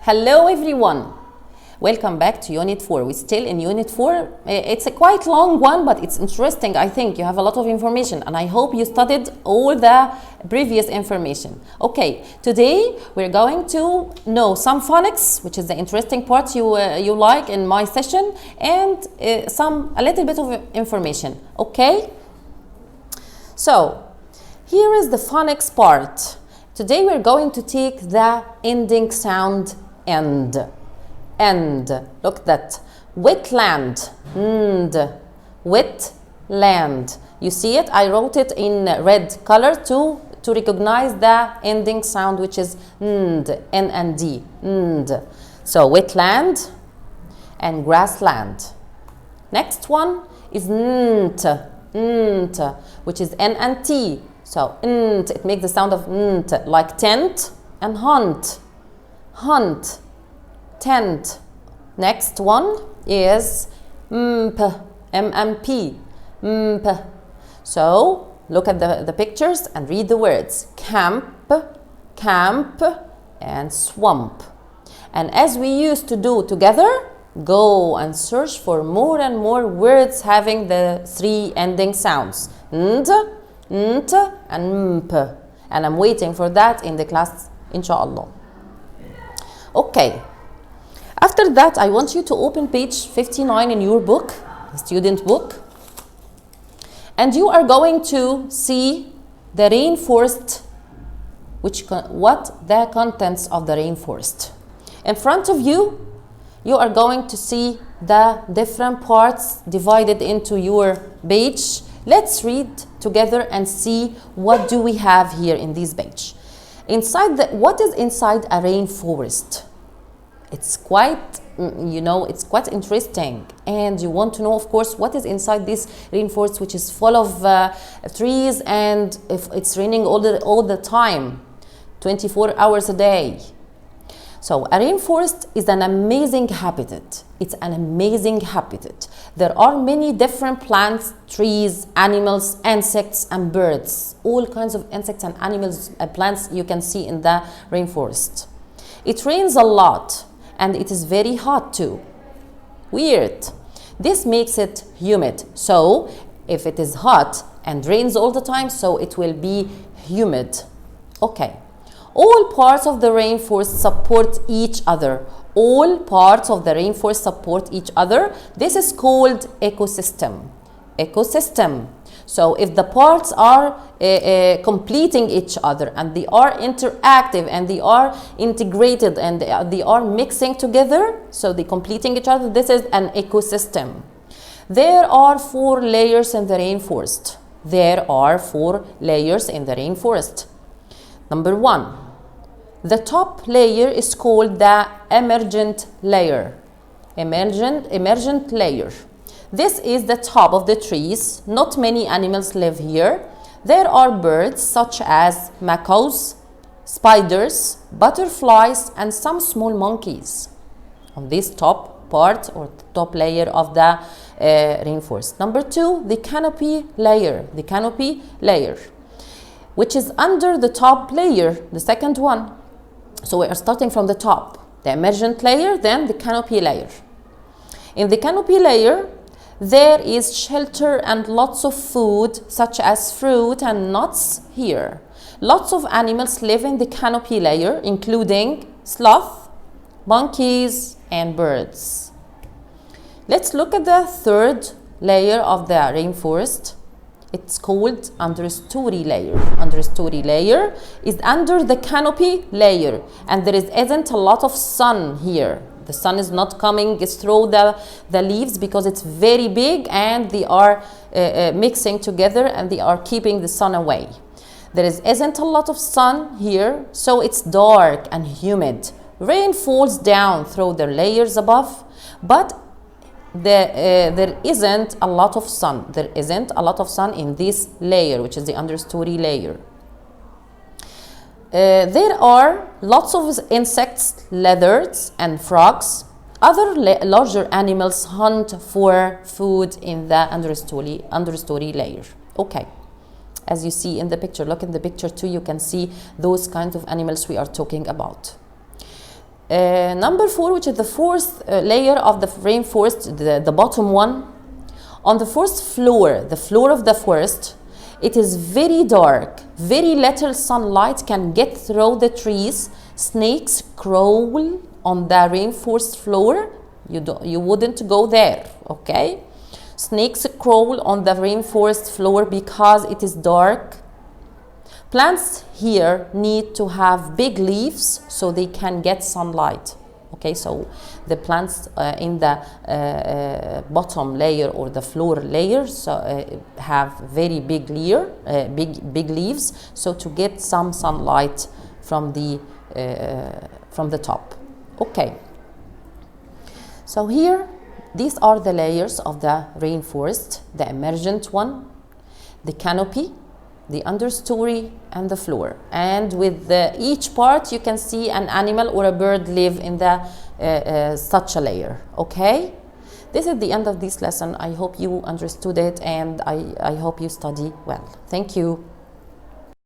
Hello everyone. Welcome back to Unit 4. We're still in Unit 4. It's a quite long one, but it's interesting. I think you have a lot of information and I hope you studied all the previous information. Okay, today we're going to know some phonics, which is the interesting part you like in my session, and a little bit of information. Okay? So, here is the phonics part. Today we're going to take the ending sound end. Look at that. Wetland. Wetland. You see it? I wrote it in red color to recognize the ending sound, which is N and D. So wetland and grassland. Next one is which is N and T. So it makes the sound of like tent and hunt. Tent. Next one is MMP. So look at the pictures and read the words. Camp, and swamp. And as we used to do together, go and search for more and more words having the three ending sounds. And mp. And I'm waiting for that in the class, inshallah. Okay. After that, I want you to open page 59 in your book, the student book. And you are going to see the rainforest, what the contents of the rainforest. In front of you, you are going to see the different parts divided into your page. Let's read together and see what do we have here in this page. What is inside a rainforest? It's quite, it's quite interesting. And you want to know, of course, what is inside this rainforest, which is full of trees, and if it's raining all the time, 24 hours a day. So a rainforest is an amazing habitat. It's an amazing habitat. There are many different plants, trees, animals, insects, and birds. All kinds of insects and animals and plants you can see in the rainforest. It rains a lot and it is very hot too. Weird. This makes it humid. So if it is hot and rains all the time, so it will be humid. Okay. All parts of the rainforest support each other. All parts of the rainforest support each other. This is called ecosystem. Ecosystem. So if the parts are completing each other and they are interactive and they are integrated and they are mixing together, so they're completing each other, this is an ecosystem. There are 4 layers in the rainforest. There are 4 layers in the rainforest. Number 1, the top layer is called the emergent layer. Emergent layer. This is the top of the trees. Not many animals live here. There are birds such as macaws, spiders, butterflies, and some small monkeys on this top part or top layer of the rainforest. Number 2, the canopy layer. The canopy layer, which is under the top layer, the second one. So we are starting from the top. The emergent layer, then the canopy layer. In the canopy layer, there is shelter and lots of food, such as fruit and nuts here. Lots of animals live in the canopy layer, including sloth, monkeys, and birds. Let's look at the third layer of the rainforest. It's called understory layer. Understory layer is under the canopy layer, and there isn't a lot of sun here. The sun is not coming through the leaves because it's very big and they are mixing together and they are keeping the sun away. There isn't a lot of sun here, so it's dark and humid. Rain falls down through the layers above, but there isn't a lot of sun. There isn't a lot of sun in this layer, which is the understory layer. There are lots of insects, lizards, and frogs. Other larger animals hunt for food in the understory layer. Okay. As you see in the picture, look in the picture too, you can see those kinds of animals we are talking about. Number 4, which is the fourth layer of the rainforest, the bottom one. On the first floor, the floor of the forest, it is very dark. Very little sunlight can get through the trees. Snakes crawl on the rainforest floor. You wouldn't go there, okay? Snakes crawl on the rainforest floor because it is dark. Plants here need to have big leaves so they can get sunlight. Okay, so the plants in the bottom layer or the floor layer have very big leaves, so to get some sunlight from the top. Okay. So here, these are the layers of the rainforest: the emergent one, the canopy, the understory, and the floor. And with each part, you can see an animal or a bird live in the such a layer. Okay, this is the end of this lesson. I hope you understood it, and I hope you study well. Thank you.